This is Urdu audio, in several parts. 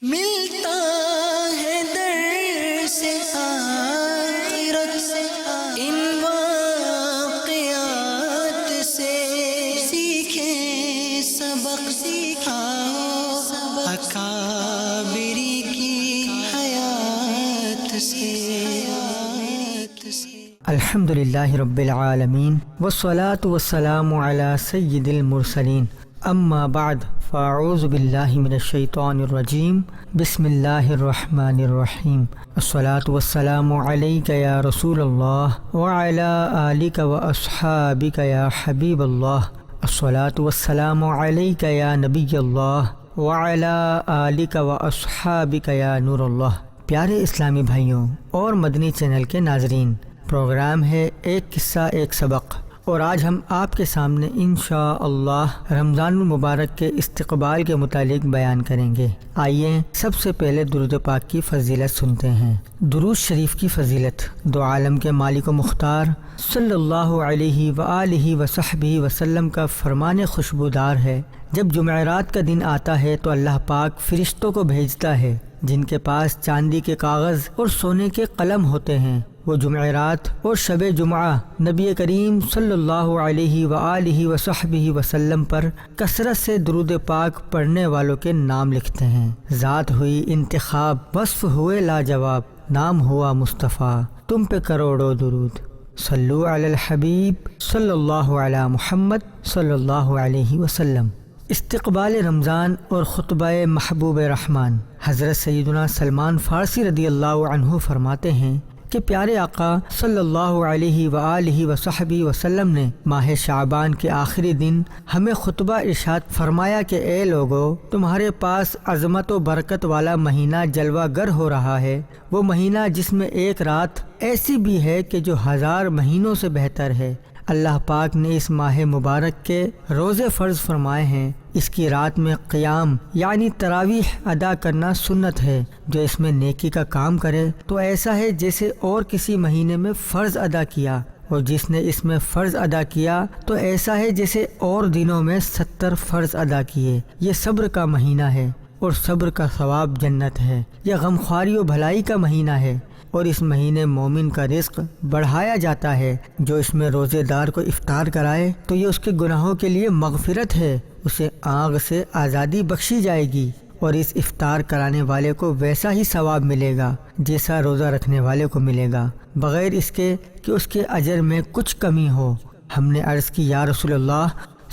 ملتا ہے در سے آخرت ان واقعات سے، سیکھیں سبق سکھاؤ اکابری کی حیات سے۔ الحمدللہ رب العالمین والصلاة والسلام علی سید المرسلین، اما بعد فاعوذ باللہ من الشیطان الرجیم، بسم اللہ الرحمن الرحیم۔ الصلاة والسلام علیک یا رسول اللہ وعلی آلک واصحابک یا حبیب اللہ، الصلاة والسلام علیک یا نبی اللہ وعلی آلک واصحابک یا نور اللہ۔ پیارے اسلامی بھائیوں اور مدنی چینل کے ناظرین، پروگرام ہے ایک قصہ ایک سبق، اور آج ہم آپ کے سامنے انشاءاللہ رمضان المبارک کے استقبال کے متعلق بیان کریں گے۔ آئیے سب سے پہلے درود پاک کی فضیلت سنتے ہیں۔ درود شریف کی فضیلت دو عالم کے مالک و مختار صلی اللہ علیہ وآلہ وصحبہ وسلم کا فرمان خوشبودار ہے۔ جب جمعرات کا دن آتا ہے تو اللہ پاک فرشتوں کو بھیجتا ہے جن کے پاس چاندی کے کاغذ اور سونے کے قلم ہوتے ہیں۔ وہ جمعرات اور شب جمعہ نبی کریم صلی اللہ علیہ وآلہ وصحبہ وسلم پر کثرت سے درود پاک پڑھنے والوں کے نام لکھتے ہیں۔ ذات ہوئی انتخاب، وصف ہوئے لاجواب، نام ہوا مصطفیٰ، تم پہ کروڑوں درود۔ صلو علی الحبیب صلی اللہ علی محمد صلی اللہ علیہ وسلم۔ استقبال رمضان اور خطبہ محبوب رحمان۔ حضرت سیدنا سلمان فارسی رضی اللہ عنہ فرماتے ہیں کہ پیارے آقا صلی اللہ علیہ وآلہ وصحبہ وسلم نے ماہ شعبان کے آخری دن ہمیں خطبہ ارشاد فرمایا کہ اے لوگو، تمہارے پاس عظمت و برکت والا مہینہ جلوہ گر ہو رہا ہے، وہ مہینہ جس میں ایک رات ایسی بھی ہے کہ جو 1000 مہینوں سے بہتر ہے۔ اللہ پاک نے اس ماہ مبارک کے روزے فرض فرمائے ہیں۔ اس کی رات میں قیام یعنی تراویح ادا کرنا سنت ہے۔ جو اس میں نیکی کا کام کرے تو ایسا ہے جیسے اور کسی مہینے میں فرض ادا کیا، اور جس نے اس میں فرض ادا کیا تو ایسا ہے جیسے اور دنوں میں 70 فرض ادا کیے۔ یہ صبر کا مہینہ ہے اور صبر کا ثواب جنت ہے۔ یہ غمخواری و بھلائی کا مہینہ ہے، اور اس مہینے مومن کا رزق بڑھایا جاتا ہے۔ جو اس میں روزے دار کو افطار کرائے تو یہ اس کے گناہوں کے لیے مغفرت ہے، اسے آگ سے آزادی بخشی جائے گی، اور اس افطار کرانے والے کو ویسا ہی ثواب ملے گا جیسا روزہ رکھنے والے کو ملے گا، بغیر اس کے کہ اس کے اجر میں کچھ کمی ہو۔ ہم نے عرض کی یا رسول اللہ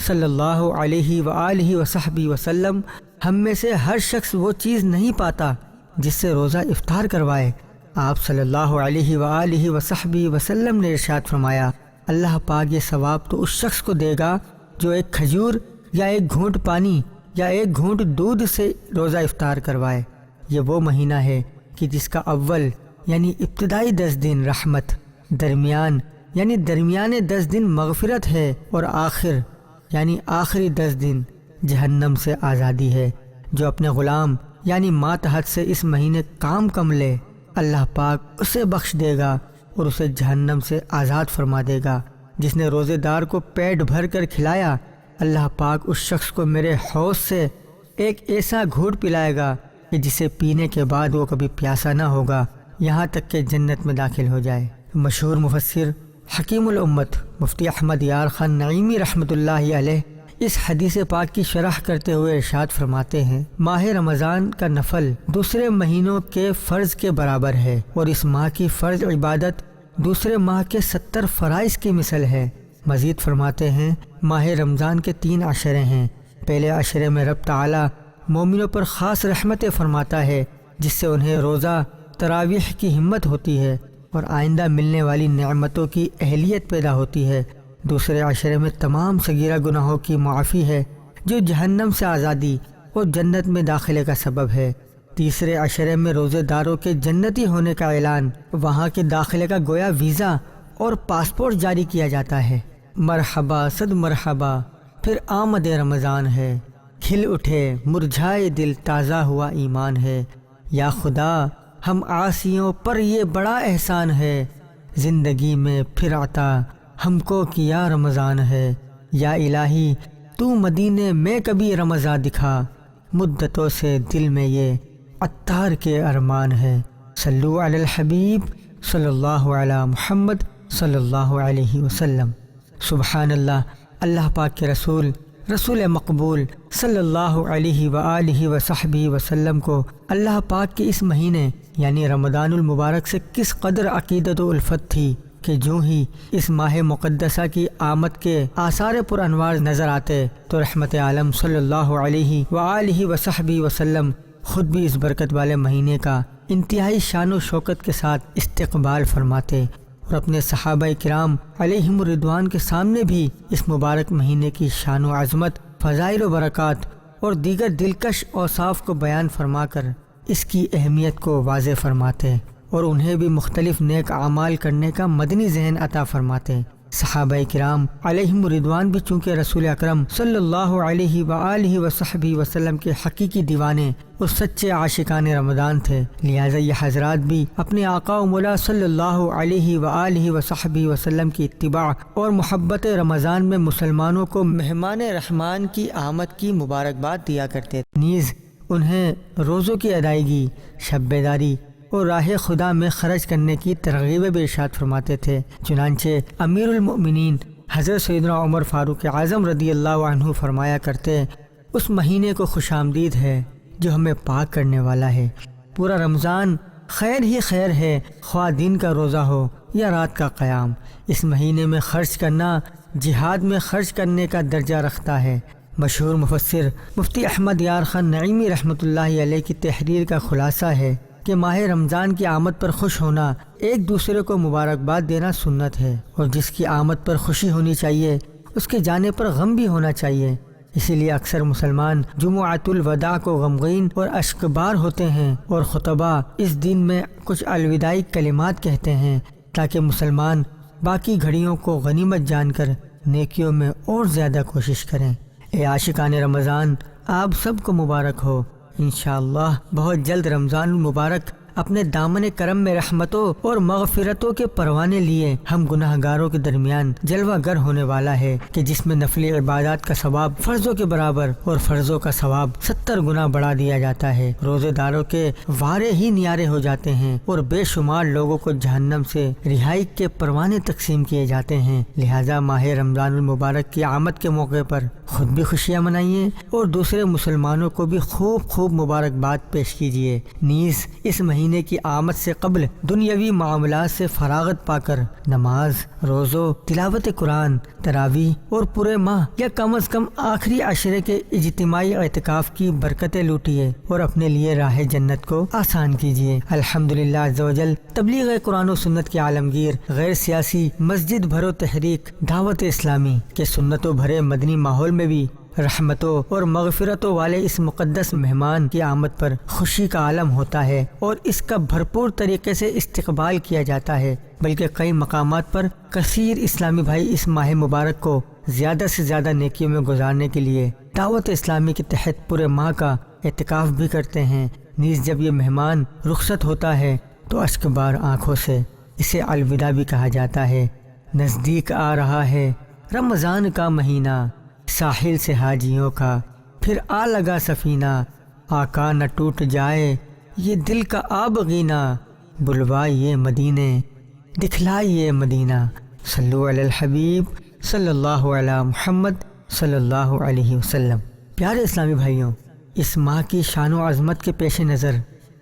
صلی اللہ علیہ وآلہ وصحبہ وسلم، ہم میں سے ہر شخص وہ چیز نہیں پاتا جس سے روزہ افطار کروائے۔ آپ صلی اللہ علیہ وآلہ وصحبہ وسلم نے ارشاد فرمایا، اللہ پاک یہ ثواب تو اس شخص کو دے گا جو ایک کھجور یا ایک گھونٹ پانی یا ایک گھونٹ دودھ سے روزہ افطار کروائے۔ یہ وہ مہینہ ہے کہ جس کا اول یعنی ابتدائی 10 دن رحمت، درمیان یعنی درمیانے 10 دن مغفرت ہے، اور آخر یعنی آخری 10 دن جہنم سے آزادی ہے۔ جو اپنے غلام یعنی ماتحت سے اس مہینے کام کم لے، اللہ پاک اسے بخش دے گا اور اسے جہنم سے آزاد فرما دے گا۔ جس نے روزے دار کو پیٹ بھر کر کھلایا، اللہ پاک اس شخص کو میرے حوض سے ایک ایسا گھونٹ پلائے گا کہ جسے پینے کے بعد وہ کبھی پیاسا نہ ہوگا، یہاں تک کہ جنت میں داخل ہو جائے۔ مشہور مفسر حکیم الامت مفتی احمد یار خان نعیمی رحمۃ اللہ علیہ اس حدیث پاک کی شرح کرتے ہوئے ارشاد فرماتے ہیں، ماہ رمضان کا نفل دوسرے مہینوں کے فرض کے برابر ہے، اور اس ماہ کی فرض عبادت دوسرے ماہ کے 70 فرائض کی مثل ہے۔ مزید فرماتے ہیں، ماہ رمضان کے 3 عشرے ہیں۔ پہلے عشرے میں رب تعالی مومنوں پر خاص رحمتیں فرماتا ہے، جس سے انہیں روزہ تراویح کی ہمت ہوتی ہے اور آئندہ ملنے والی نعمتوں کی اہلیت پیدا ہوتی ہے۔ دوسرے عشرے میں تمام صغیرہ گناہوں کی معافی ہے، جو جہنم سے آزادی اور جنت میں داخلے کا سبب ہے۔ تیسرے عشرے میں روزے داروں کے جنتی ہونے کا اعلان، وہاں کے داخلے کا گویا ویزا اور پاسپورٹ جاری کیا جاتا ہے۔ مرحبا صد مرحبا، پھر آمد رمضان ہے، کھل اٹھے مرجھائے دل، تازہ ہوا ایمان ہے۔ یا خدا ہم عاصیوں پر یہ بڑا احسان ہے، زندگی میں پھر عطا ہم کو کیا رمضان ہے۔ یا الہی تو مدینے میں کبھی رمضان دکھا، مدتوں سے دل میں یہ عطار کے ارمان ہے۔ صلو علی الحبیب صلی اللہ علی محمد صلی اللہ علیہ وسلم۔ سبحان اللہ، اللہ پاک کے رسول مقبول صلی اللہ علیہ وآلہ وصحبہ وسلم کو اللہ پاک کے اس مہینے یعنی رمضان المبارک سے کس قدر عقیدت و الفت تھی کہ جو ہی اس ماہ مقدسہ کی آمد کے آثار پر انوار نظر آتے تو رحمت عالم صلی اللہ علیہ وآلہ وصحبہ وسلم خود بھی اس برکت والے مہینے کا انتہائی شان و شوکت کے ساتھ استقبال فرماتے اور اپنے صحابہ کرام علیہم الرضوان کے سامنے بھی اس مبارک مہینے کی شان و عظمت، فضائل و برکات اور دیگر دلکش اوصاف کو بیان فرما کر اس کی اہمیت کو واضح فرماتے اور انہیں بھی مختلف نیک اعمال کرنے کا مدنی ذہن عطا فرماتے۔ صحابہ کرام علیہم الرضوان بھی چونکہ رسول اکرم صلی اللہ علیہ وآلہ وصحبہ وسلم کے حقیقی دیوانے اور سچے عاشقان رمضان تھے، لہٰذا یہ حضرات بھی اپنے آقا و مولا صلی اللہ علیہ وآلہ وصحبہ وسلم کی اتباع اور محبت رمضان میں مسلمانوں کو مہمان رحمان کی آمد کی مبارکباد دیا کرتے، نیز انہیں روزوں کی ادائیگی، شب بیداری اور راہ خدا میں خرچ کرنے کی ترغیب بھی ارشاد فرماتے تھے۔ چنانچہ امیر المؤمنین حضرت سیدنا عمر فاروق اعظم رضی اللہ عنہ فرمایا کرتے، اس مہینے کو خوش آمدید ہے جو ہمیں پاک کرنے والا ہے۔ پورا رمضان خیر ہی خیر ہے، خواہ دن کا روزہ ہو یا رات کا قیام۔ اس مہینے میں خرچ کرنا جہاد میں خرچ کرنے کا درجہ رکھتا ہے۔ مشہور مفسر مفتی احمد یار خان نعیمی رحمۃ اللہ علیہ کی تحریر کا خلاصہ ہے کہ ماہ رمضان کی آمد پر خوش ہونا، ایک دوسرے کو مبارکباد دینا سنت ہے، اور جس کی آمد پر خوشی ہونی چاہیے اس کے جانے پر غم بھی ہونا چاہیے۔ اسی لیے اکثر مسلمان جمعۃ الوداع کو غمگین اور اشکبار ہوتے ہیں اور خطبہ اس دن میں کچھ الوداعی کلمات کہتے ہیں تاکہ مسلمان باقی گھڑیوں کو غنیمت جان کر نیکیوں میں اور زیادہ کوشش کریں۔ اے عاشقان رمضان، آپ سب کو مبارک ہو۔ انشاءاللہ بہت جلد رمضان المبارک اپنے دامن کرم میں رحمتوں اور مغفرتوں کے پروانے لیے ہم گناہ گاروں کے درمیان جلوہ گر ہونے والا ہے کہ جس میں نفل عبادات کا ثواب فرضوں کے برابر اور فرضوں کا ثواب 70 گنا بڑھا دیا جاتا ہے۔ روزے داروں کے وارے ہی نیارے ہو جاتے ہیں اور بے شمار لوگوں کو جہنم سے رہائی کے پروانے تقسیم کیے جاتے ہیں۔ لہٰذا ماہ رمضان المبارک کی آمد کے موقع پر خود بھی خوشیاں منائیے اور دوسرے مسلمانوں کو بھی خوب مبارکباد پیش کیجیے۔ نیز اس مہینے کی آمد سے قبل دنیاوی معاملات سے فراغت پا کر نماز، روزوں، تلاوت قرآن، تراویح اور پورے ماہ یا کم از کم آخری عشرے کے اجتماعی اعتکاف کی برکتیں لوٹیے اور اپنے لیے راہ جنت کو آسان کیجیے۔ الحمدللہ عز و جل تبلیغ قرآن و سنت کے عالمگیر غیر سیاسی مسجد بھرو تحریک دعوت اسلامی کے سنتوں بھرے مدنی ماحول میں بھی رحمتوں اور مغفرتوں والے اس مقدس مہمان کی آمد پر خوشی کا عالم ہوتا ہے اور اس کا بھرپور طریقے سے استقبال کیا جاتا ہے، بلکہ کئی مقامات پر کثیر اسلامی بھائی اس ماہ مبارک کو زیادہ سے زیادہ نیکیوں میں گزارنے کے لیے دعوت اسلامی کے تحت پورے ماہ کا اعتکاف بھی کرتے ہیں۔ نیز جب یہ مہمان رخصت ہوتا ہے تو اشکبار آنکھوں سے اسے الوداع بھی کہا جاتا ہے۔ نزدیک آ رہا ہے رمضان کا مہینہ، ساحل سے حاجیوں کا پھر آ لگا سفینہ، آقا نہ ٹوٹ جائے یہ دل کا آبگینہ، بلوائیے مدینے دکھلائیے مدینہ۔ صلو علی الحبیب صلی اللہ علی محمد صلی اللہ علیہ وسلم۔ پیارے اسلامی بھائیوں، اس ماہ کی شان و عظمت کے پیش نظر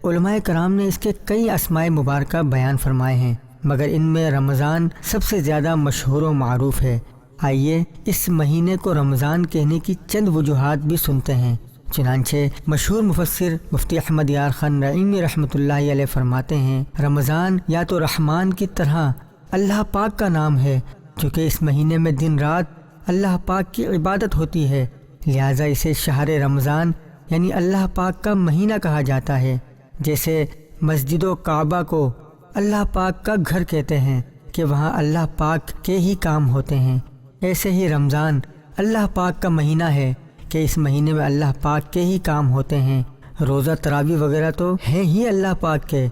علماء کرام نے اس کے کئی اسماء مبارکہ بیان فرمائے ہیں، مگر ان میں رمضان سب سے زیادہ مشہور و معروف ہے۔ آئیے اس مہینے کو رمضان کہنے کی چند وجوہات بھی سنتے ہیں۔ چنانچہ مشہور مفسر مفتی احمد یار خان نعیمی رحمۃ اللہ علیہ فرماتے ہیں، رمضان یا تو رحمان کی طرح اللہ پاک کا نام ہے، چونکہ اس مہینے میں دن رات اللہ پاک کی عبادت ہوتی ہے، لہٰذا اسے شہر رمضان یعنی اللہ پاک کا مہینہ کہا جاتا ہے۔ جیسے مسجد و کعبہ کو اللہ پاک کا گھر کہتے ہیں کہ وہاں اللہ پاک کے ہی کام ہوتے ہیں، ایسے ہی رمضان اللہ پاک کا مہینہ ہے کہ اس مہینے میں اللہ پاک کے ہی کام ہوتے ہیں۔ روزہ تراویح وغیرہ تو ہیں ہی اللہ پاک کے،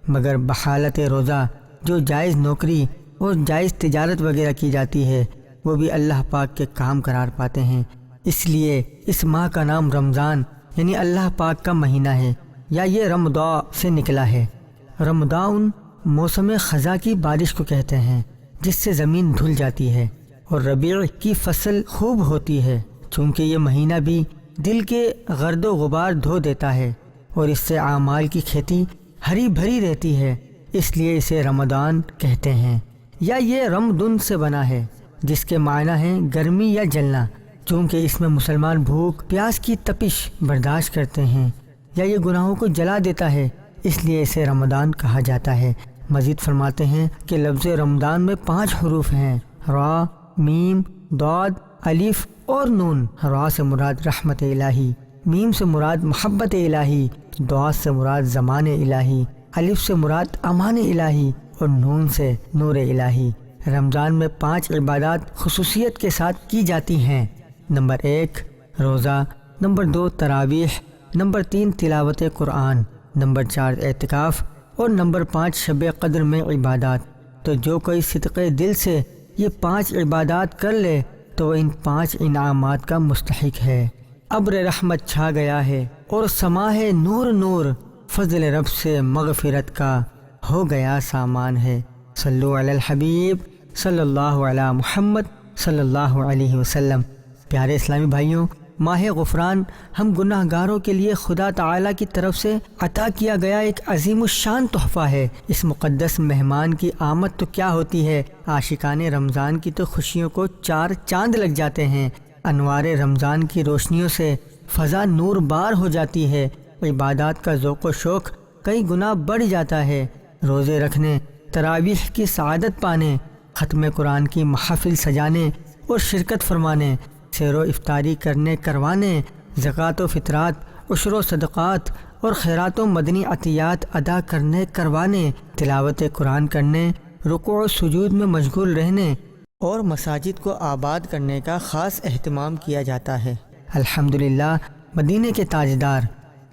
مگر بحالت روزہ جو جائز نوکری اور جائز تجارت وغیرہ کی جاتی ہے وہ بھی اللہ پاک کے کام قرار پاتے ہیں۔ اس لیے اس ماہ کا نام رمضان یعنی اللہ پاک کا مہینہ ہے۔ یا یہ رمضاء سے نکلا ہے۔ رمضاء موسم خزاں کی بارش کو کہتے ہیں جس سے زمین دھل جاتی ہے اور ربیع کی فصل خوب ہوتی ہے، چونکہ یہ مہینہ بھی دل کے گرد و غبار دھو دیتا ہے اور اس سے اعمال کی کھیتی ہری بھری رہتی ہے، اس لیے اسے رمضان کہتے ہیں۔ یا یہ رمضان سے بنا ہے جس کے معنی ہیں گرمی یا جلنا، چونکہ اس میں مسلمان بھوک پیاس کی تپش برداشت کرتے ہیں۔ یا یہ گناہوں کو جلا دیتا ہے، اس لیے اسے رمضان کہا جاتا ہے۔ مزید فرماتے ہیں کہ لفظ رمضان میں 5 حروف ہیں، را، میم، ضاد، الف اور نون۔ را سے مراد رحمت الہی، میم سے مراد محبت الہی، ضاد سے مراد زمان الہی، الف سے مراد امان الہی اور نون سے نور الہی۔ رمضان میں 5 عبادات خصوصیت کے ساتھ کی جاتی ہیں۔ نمبر 1 روزہ، نمبر 2 تراویح، نمبر 3 تلاوت قرآن، نمبر 4 اعتکاف اور نمبر 5 شب قدر میں عبادات۔ تو جو کوئی صدق دل سے یہ 5 عبادات کر لے تو ان 5 انعامات کا مستحق ہے۔ ابر رحمت چھا گیا ہے اور سما ہے نور نور، فضل رب سے مغفرت کا ہو گیا سامان ہے۔ صلو علی الحبیب صلی اللہ علی محمد صلی اللہ علیہ وسلم۔ پیارے اسلامی بھائیوں، ماہ غفران ہم گناہ گاروں کے لیے خدا تعالیٰ کی طرف سے عطا کیا گیا ایک عظیم الشان تحفہ ہے۔ اس مقدس مہمان کی آمد تو کیا ہوتی ہے، عاشقان رمضان کی تو خوشیوں کو 4 چاند لگ جاتے ہیں۔ انوار رمضان کی روشنیوں سے فضا نور بار ہو جاتی ہے، عبادات کا ذوق و شوق کئی گنا بڑھ جاتا ہے۔ روزے رکھنے، تراویح کی سعادت پانے، ختم قرآن کی محافل سجانے اور شرکت فرمانے، سیر و افطاری کرنے کروانے، زکوٰۃ و فطرات، عشر و صدقات اور خیرات و مدنی عطیات ادا کرنے کروانے، تلاوت قرآن کرنے، رکوع و سجود میں مشغول رہنے اور مساجد کو آباد کرنے کا خاص اہتمام کیا جاتا ہے۔ الحمدللہ، مدینے کے تاجدار،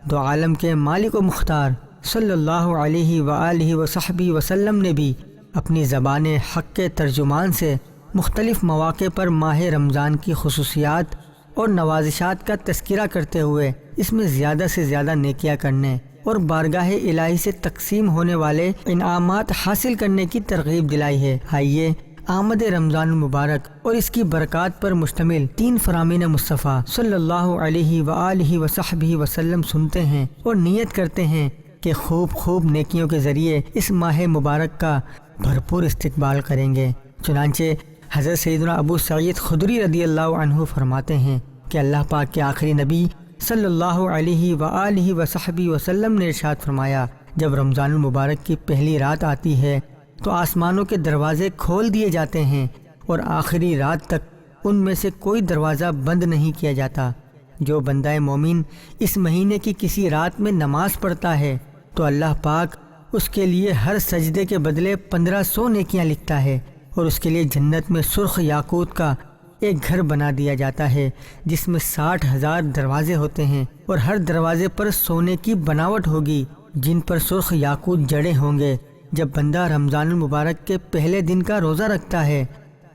دو عالم کے مالک و مختار صلی اللہ علیہ وآلہ وصحبہ وسلم نے بھی اپنی زبان حق کے ترجمان سے مختلف مواقع پر ماہ رمضان کی خصوصیات اور نوازشات کا تذکرہ کرتے ہوئے اس میں زیادہ سے زیادہ نیکیاں کرنے اور بارگاہ الہی سے تقسیم ہونے والے انعامات حاصل کرنے کی ترغیب دلائی ہے۔ آئیے آمد رمضان المبارک اور اس کی برکات پر مشتمل 3 فرامین مصطفیٰ صلی اللہ علیہ وآلہ وصحبہ وسلم سنتے ہیں اور نیت کرتے ہیں کہ خوب نیکیوں کے ذریعے اس ماہ مبارک کا بھرپور استقبال کریں گے۔ چنانچہ حضرت سیدنا ابو سعید خدری رضی اللہ عنہ فرماتے ہیں کہ اللہ پاک کے آخری نبی صلی اللہ علیہ وآلہ وصحبہ وسلم نے ارشاد فرمایا، جب رمضان المبارک کی پہلی رات آتی ہے تو آسمانوں کے دروازے کھول دیے جاتے ہیں اور آخری رات تک ان میں سے کوئی دروازہ بند نہیں کیا جاتا۔ جو بندہ مومن اس مہینے کی کسی رات میں نماز پڑھتا ہے تو اللہ پاک اس کے لیے ہر سجدے کے بدلے 1500 نیکیاں لکھتا ہے اور اس کے لیے جنت میں سرخ یاقوت کا ایک گھر بنا دیا جاتا ہے جس میں 60,000 دروازے ہوتے ہیں اور ہر دروازے پر سونے کی بناوٹ ہوگی جن پر سرخ یاقوت جڑے ہوں گے۔ جب بندہ رمضان المبارک کے پہلے دن کا روزہ رکھتا ہے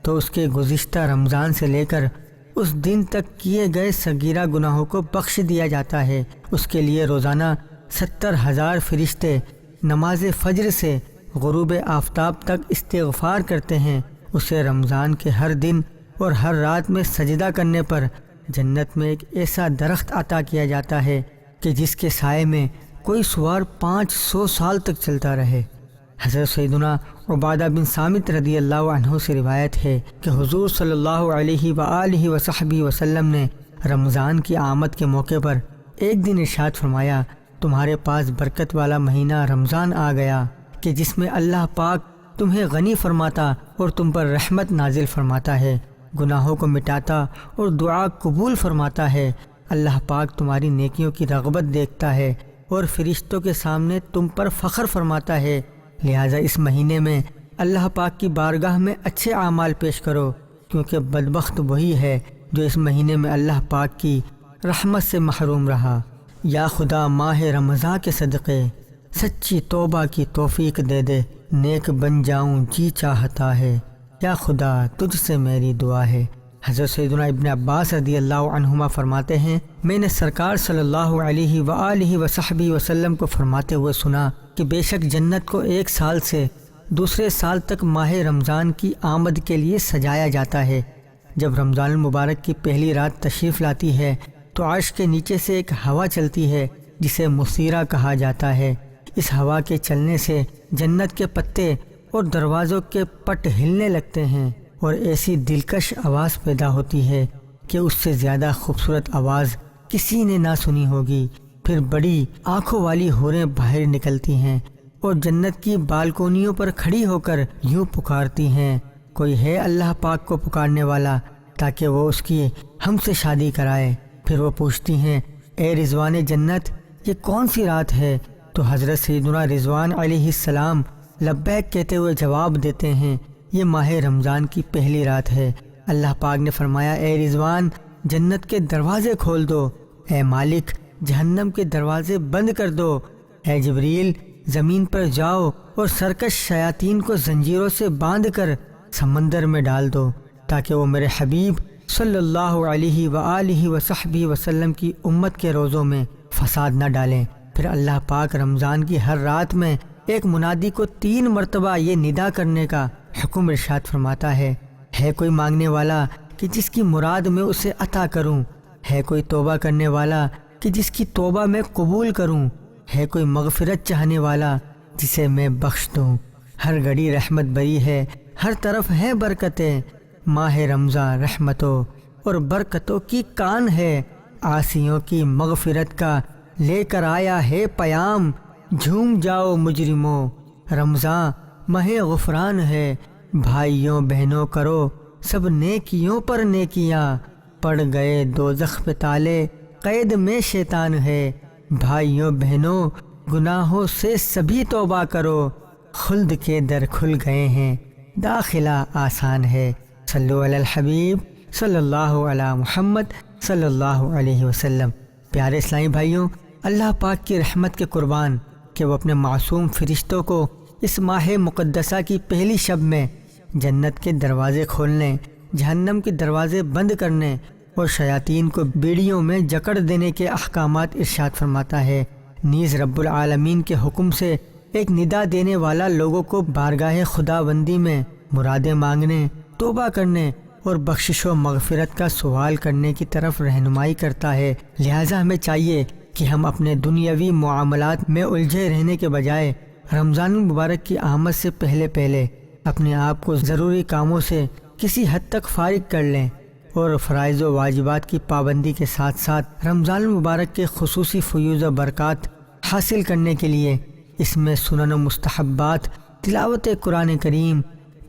تو اس کے گزشتہ رمضان سے لے کر اس دن تک کیے گئے صغیرہ گناہوں کو بخش دیا جاتا ہے۔ اس کے لیے روزانہ 70,000 فرشتے نماز فجر سے غروب آفتاب تک استغفار کرتے ہیں۔ اسے رمضان کے ہر دن اور ہر رات میں سجدہ کرنے پر جنت میں ایک ایسا درخت عطا کیا جاتا ہے کہ جس کے سائے میں کوئی سوار 500 سال تک چلتا رہے۔ حضرت سیدنا عبادہ بن صامت رضی اللہ عنہ سے روایت ہے کہ حضور صلی اللہ علیہ وآلہ وصحبہ وسلم نے رمضان کی آمد کے موقع پر ایک دن ارشاد فرمایا، تمہارے پاس برکت والا مہینہ رمضان آ گیا کہ جس میں اللہ پاک تمہیں غنی فرماتا اور تم پر رحمت نازل فرماتا ہے، گناہوں کو مٹاتا اور دعا قبول فرماتا ہے۔ اللہ پاک تمہاری نیکیوں کی رغبت دیکھتا ہے اور فرشتوں کے سامنے تم پر فخر فرماتا ہے، لہٰذا اس مہینے میں اللہ پاک کی بارگاہ میں اچھے اعمال پیش کرو، کیونکہ بدبخت وہی ہے جو اس مہینے میں اللہ پاک کی رحمت سے محروم رہا۔ یا خدا ماہ رمضان کے صدقے سچی توبہ کی توفیق دے دے، نیک بن جاؤں جی چاہتا ہے، یا خدا تجھ سے میری دعا ہے۔ حضرت سیدنا ابن عباس رضی اللہ عنہما فرماتے ہیں، میں نے سرکار صلی اللہ علیہ وآلہ وصحبہ وسلم کو فرماتے ہوئے سنا کہ بے شک جنت کو ایک سال سے دوسرے سال تک ماہ رمضان کی آمد کے لیے سجایا جاتا ہے۔ جب رمضان المبارک کی پہلی رات تشریف لاتی ہے تو عرش کے نیچے سے ایک ہوا چلتی ہے جسے مسیرہ کہا جاتا ہے۔ اس ہوا کے چلنے سے جنت کے پتے اور دروازوں کے پٹ ہلنے لگتے ہیں اور ایسی دلکش آواز پیدا ہوتی ہے کہ اس سے زیادہ خوبصورت آواز کسی نے نہ سنی ہوگی۔ پھر بڑی آنکھوں والی حوریں باہر نکلتی ہیں اور جنت کی بالکونیوں پر کھڑی ہو کر یوں پکارتی ہیں، کوئی ہے اللہ پاک کو پکارنے والا تاکہ وہ اس کی ہم سے شادی کرائے۔ پھر وہ پوچھتی ہیں، اے رضوان جنت، یہ کون سی رات ہے؟ تو حضرت سیدنا رضوان علیہ السلام لبیک کہتے ہوئے جواب دیتے ہیں، یہ ماہ رمضان کی پہلی رات ہے۔ اللہ پاک نے فرمایا، اے رضوان، جنت کے دروازے کھول دو، اے مالک جہنم کے دروازے بند کر دو، اے جبریل زمین پر جاؤ اور سرکش شیاطین کو زنجیروں سے باندھ کر سمندر میں ڈال دو تاکہ وہ میرے حبیب صلی اللہ علیہ وآلہ وصحبہ وسلم کی امت کے روزوں میں فساد نہ ڈالیں۔ پھر اللہ پاک رمضان کی ہر رات میں ایک منادی کو 3 مرتبہ یہ ندا کرنے کا حکم ارشاد فرماتا ہے کوئی مانگنے والا کہ جس کی مراد میں اسے عطا کروں، ہے کوئی توبہ کرنے والا کہ جس کی توبہ میں قبول کروں، ہے کوئی مغفرت چاہنے والا جسے میں بخش دوں۔ ہر گھڑی رحمت بری ہے، ہر طرف ہے برکتیں، ماہ رمضان رحمتوں اور برکتوں کی کان ہے، عاصیوں کی مغفرت کا لے کر آیا ہے پیام، جھوم جاؤ مجرموں، رمضان ماہ غفران ہے، بھائیوں بہنوں کرو سب نیکیوں پر نیکیاں، پڑ گئے دوزخ پہ تالے قید میں شیطان ہے، بھائیوں بہنوں گناہوں سے سبھی توبہ کرو، خلد کے در کھل گئے ہیں، داخلہ آسان ہے۔ صلو علی الحبیب صلی اللہ علی محمد صلی اللہ علیہ وسلم۔ پیارے اسلامی بھائیوں، اللہ پاک کی رحمت کے قربان کہ وہ اپنے معصوم فرشتوں کو اس ماہ مقدسہ کی پہلی شب میں جنت کے دروازے کھولنے، جہنم کے دروازے بند کرنے اور شیاطین کو بیڑیوں میں جکڑ دینے کے احکامات ارشاد فرماتا ہے۔ نیز رب العالمین کے حکم سے ایک ندا دینے والا لوگوں کو بارگاہ خدا بندی میں مرادیں مانگنے، توبہ کرنے اور بخشش و مغفرت کا سوال کرنے کی طرف رہنمائی کرتا ہے۔ لہٰذا ہمیں چاہیے کہ ہم اپنے دنیاوی معاملات میں الجھے رہنے کے بجائے رمضان المبارک کی آمد سے پہلے اپنے آپ کو ضروری کاموں سے کسی حد تک فارغ کر لیں اور فرائض و واجبات کی پابندی کے ساتھ ساتھ رمضان المبارک کے خصوصی فیوز و برکات حاصل کرنے کے لیے اس میں سنن و مستحبات، تلاوت قرآن کریم،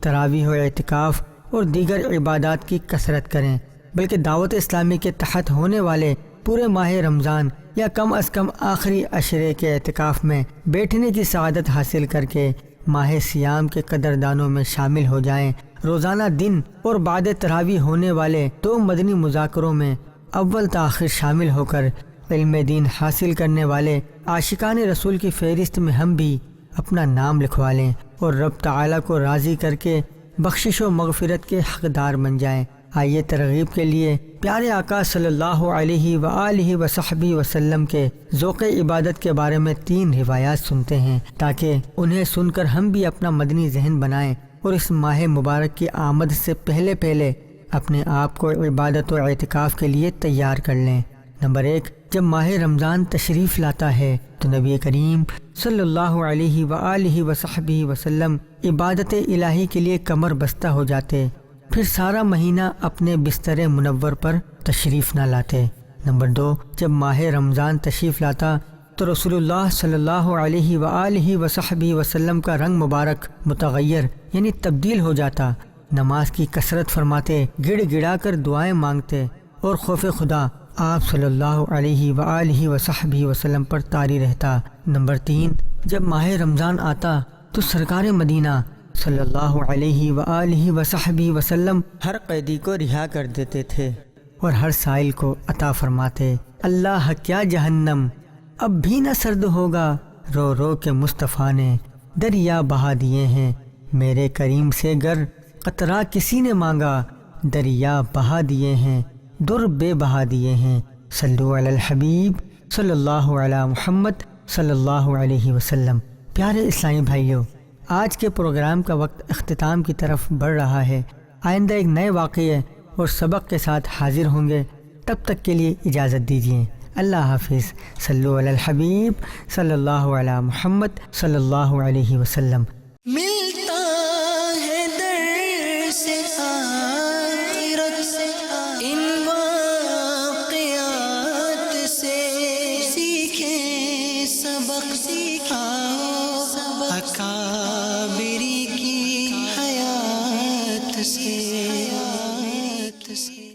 تراویح و اعتکاف اور دیگر عبادات کی کثرت کریں، بلکہ دعوت اسلامی کے تحت ہونے والے پورے ماہ رمضان یا کم از کم آخری عشرے کے اعتکاف میں بیٹھنے کی سعادت حاصل کر کے ماہ سیام کے قدردانوں میں شامل ہو جائیں۔ روزانہ دن اور بعد تراویح ہونے والے 2 مدنی مذاکروں میں اول تاخیر شامل ہو کر علم دین حاصل کرنے والے عاشقان رسول کی فہرست میں ہم بھی اپنا نام لکھوا لیں اور رب تعالیٰ کو راضی کر کے بخشش و مغفرت کے حقدار بن جائیں۔ آئیے ترغیب کے لیے پیارے آقا صلی اللہ علیہ وآلہ وصحبہ وسلم کے ذوق عبادت کے بارے میں 3 روایات سنتے ہیں تاکہ انہیں سن کر ہم بھی اپنا مدنی ذہن بنائیں اور اس ماہ مبارک کی آمد سے پہلے اپنے آپ کو عبادت و اعتکاف کے لیے تیار کر لیں۔ نمبر 1، جب ماہ رمضان تشریف لاتا ہے تو نبی کریم صلی اللہ علیہ وآلہ وصحبہ وسلم عبادت الہی کے لیے کمر بستہ ہو جاتے، پھر سارا مہینہ اپنے بستر منور پر تشریف نہ لاتے۔ نمبر 2، جب ماہ رمضان تشریف لاتا تو رسول اللہ صلی اللہ علیہ وآلہ وصحبہ وسلم کا رنگ مبارک متغیر یعنی تبدیل ہو جاتا، نماز کی کثرت فرماتے، گڑ گڑا کر دعائیں مانگتے اور خوف خدا آپ صلی اللہ علیہ وآلہ وصحبہ وسلم پر طاری رہتا۔ نمبر 3، جب ماہ رمضان آتا تو سرکار مدینہ صلی اللہ علیہ وآلہ وصحبہ وسلم ہر قیدی کو رہا کر دیتے تھے اور ہر سائل کو عطا فرماتے۔ اللہ کیا جہنم اب بھی نہ سرد ہوگا، رو رو کے مصطفیٰ نے دریا بہا دیے ہیں، میرے کریم سے گر قطرہ کسی نے مانگا دریا بہا دیے ہیں، در بے بہا دیے ہیں۔ صلو علی الحبیب صلی اللہ علی محمد صلی اللہ علیہ وسلم۔ پیارے اسلامی بھائیوں، آج کے پروگرام کا وقت اختتام کی طرف بڑھ رہا ہے۔ آئندہ ایک نئے واقعے اور سبق کے ساتھ حاضر ہوں گے، تب تک کے لیے اجازت دیجیے۔ اللہ حافظ۔ صلو علی الحبیب صلی اللہ علی محمد صلی اللہ علیہ وسلم۔ ملتا ہے در سے آخرت سے، ان واقعات سے سیکھیں سبق، سکھاؤ